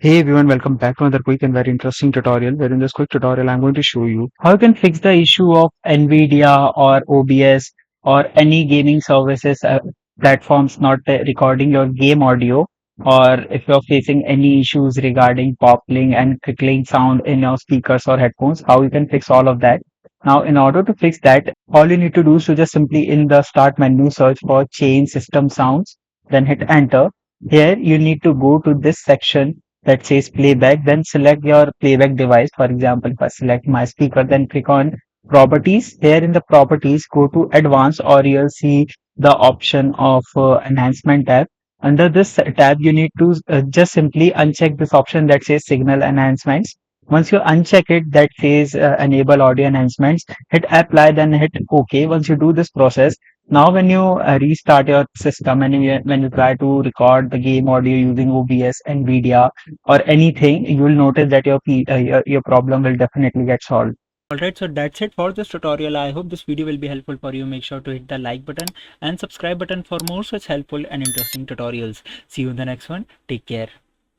Hey everyone, welcome back to another quick and very interesting tutorial. Where in this quick tutorial, I'm going to show you how you can fix the issue of NVIDIA or OBS or any gaming services platforms not recording your game audio, or if you're facing any issues regarding popping and crickling sound in your speakers or headphones, how you can fix all of that. Now, in order to fix that, all you need to do is to just simply in the start menu search for change system sounds, then hit enter. Here you need to go to this section that says playback, then select your playback device. For example, if I select my speaker, then click on properties. Here in the properties, go to advanced, or you'll see the option of enhancement tab. Under this tab, you need to just simply uncheck this option that says signal enhancements. Once you uncheck it, that says enable audio enhancements, hit apply, then hit OK. Once you do this process, now when you restart your system and when you try to record the game audio using OBS, NVIDIA, or anything, you will notice that your problem will definitely get solved. Alright, so that's it for this tutorial. I hope this video will be helpful for you. Make sure to hit the like button and subscribe button for more such helpful and interesting tutorials. See you in the next one. Take care.